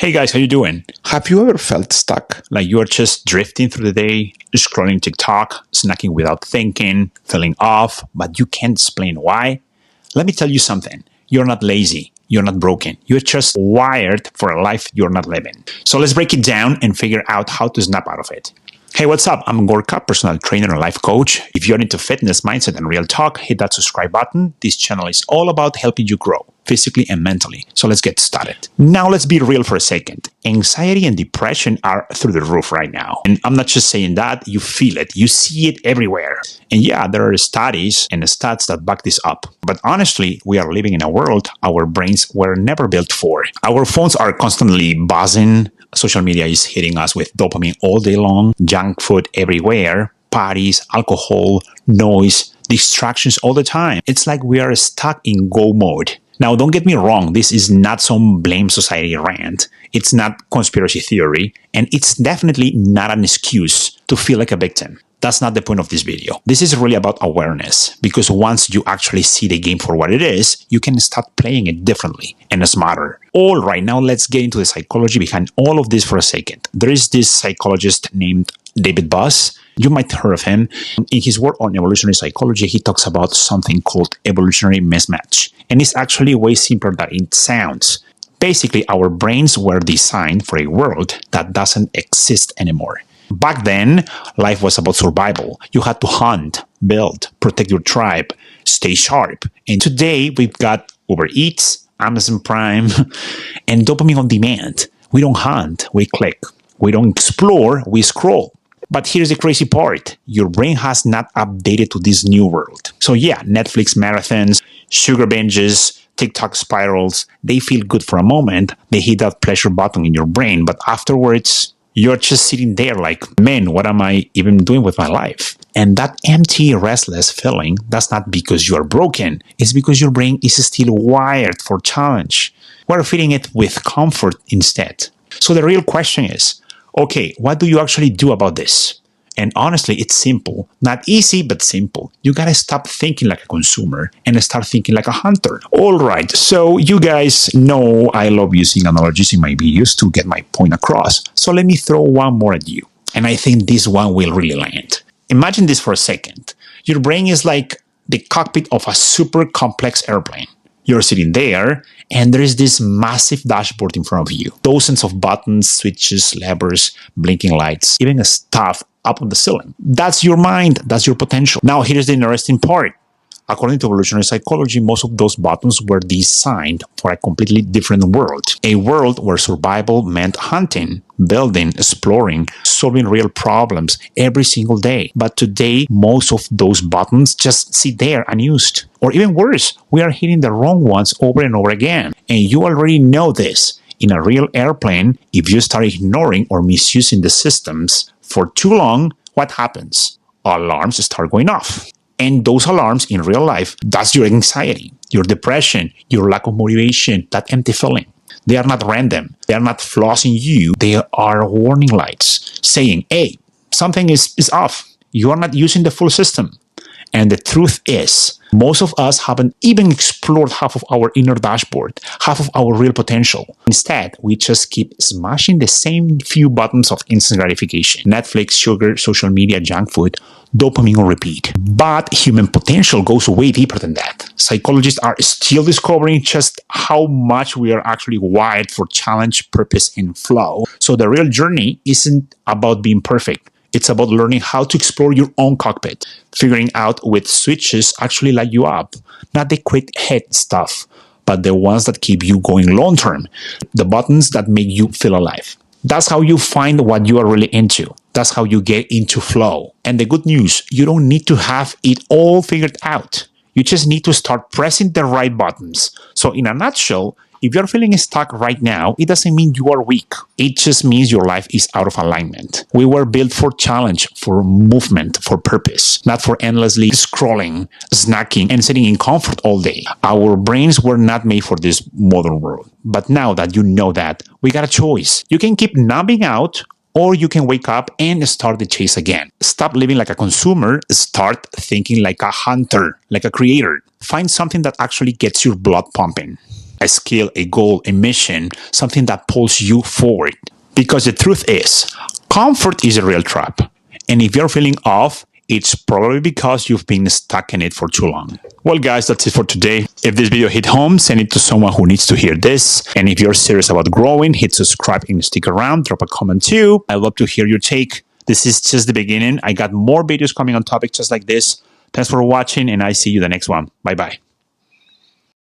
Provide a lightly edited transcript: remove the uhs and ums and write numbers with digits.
Hey guys, how you doing? Have you ever felt stuck? Like you're just drifting through the day, scrolling TikTok, snacking without thinking, feeling off, but you can't explain why? Let me tell you something. You're not lazy. You're not broken. You're just wired for a life you're not living. So let's break it down and figure out how to snap out of it. Hey, what's up? I'm Gorka, personal trainer and life coach. If you're into fitness, mindset, and real talk, hit that subscribe button. This channel is all about helping you grow physically and mentally. So let's get started. Now let's be real for a second. Anxiety and depression are through the roof right now. And I'm not just saying that, you feel it. You see it everywhere. And yeah, there are studies and stats that back this up. But honestly, we are living in a world our brains were never built for. Our phones are constantly buzzing. Social media is hitting us with dopamine all day long, junk food everywhere, parties, alcohol, noise, distractions all the time. It's like we are stuck in go mode. Now, don't get me wrong, this is not some blame society rant. It's not conspiracy theory, and it's definitely not an excuse to feel like a victim. That's not the point of this video. This is really about awareness, because once you actually see the game for what it is, you can start playing it differently and smarter. All right, now let's get into the psychology behind all of this for a second. There is this psychologist named David Buss. You might have heard of him. In his work on evolutionary psychology, he talks about something called evolutionary mismatch. And it's actually way simpler than it sounds. Basically, our brains were designed for a world that doesn't exist anymore. Back then, life was about survival. You had to hunt, build, protect your tribe, stay sharp. And today, we've got Uber Eats, Amazon Prime, and dopamine on demand. We don't hunt, we click. We don't explore, we scroll. But here's the crazy part. Your brain has not updated to this new world. So yeah, Netflix marathons, sugar binges, TikTok spirals, they feel good for a moment. They hit that pleasure button in your brain. But afterwards, you're just sitting there like, man, what am I even doing with my life? And that empty, restless feeling, that's not because you are broken. It's because your brain is still wired for challenge. We're feeding it with comfort instead. So the real question is, okay, what do you actually do about this? And honestly, it's simple. Not easy, but simple. You gotta stop thinking like a consumer and start thinking like a hunter. All right, so you guys know I love using analogies in my videos to get my point across. So let me throw one more at you. And I think this one will really land. Imagine this for a second. Your brain is like the cockpit of a super complex airplane. You're sitting there, and there is this massive dashboard in front of you. Dozens of buttons, switches, levers, blinking lights, even a stuff up on the ceiling. That's your mind. That's your potential. Now, here's the interesting part. According to evolutionary psychology, most of those buttons were designed for a completely different world. A world where survival meant hunting, building, exploring, solving real problems every single day. But today, most of those buttons just sit there unused. Or even worse, we are hitting the wrong ones over and over again. And you already know this. In a real airplane, if you start ignoring or misusing the systems for too long, what happens? Alarms start going off. And those alarms in real life, that's your anxiety, your depression, your lack of motivation, that empty feeling. They are not random. They are not flaws in you. They are warning lights saying, hey, something is off. You are not using the full system. And the truth is, most of us haven't even explored half of our inner dashboard, half of our real potential. Instead, we just keep smashing the same few buttons of instant gratification. Netflix, sugar, social media, junk food, dopamine on repeat. But human potential goes way deeper than that. Psychologists are still discovering just how much we are actually wired for challenge, purpose, and flow. So the real journey isn't about being perfect. It's about learning how to explore your own cockpit, figuring out which switches actually light you up, not the quick hit stuff, but the ones that keep you going long term, the buttons that make you feel alive. That's how you find what you are really into. That's how you get into flow. And the good news, you don't need to have it all figured out. You just need to start pressing the right buttons. So in a nutshell, if you're feeling stuck right now, it doesn't mean you are weak. It just means your life is out of alignment. We were built for challenge, for movement, for purpose, not for endlessly scrolling, snacking, and sitting in comfort all day. Our brains were not made for this modern world. But now that you know that, we got a choice. You can keep numbing out, or you can wake up and start the chase again. Stop living like a consumer, start thinking like a hunter, like a creator. Find something that actually gets your blood pumping. a skill, a goal, a mission, something that pulls you forward. Because the truth is, comfort is a real trap. And if you're feeling off, it's probably because you've been stuck in it for too long. Well, guys, that's it for today. If this video hit home, send it to someone who needs to hear this. And if you're serious about growing, hit subscribe and stick around. Drop a comment too. I'd love to hear your take. This is just the beginning. I got more videos coming on topics just like this. Thanks for watching, and I see you the next one. Bye-bye.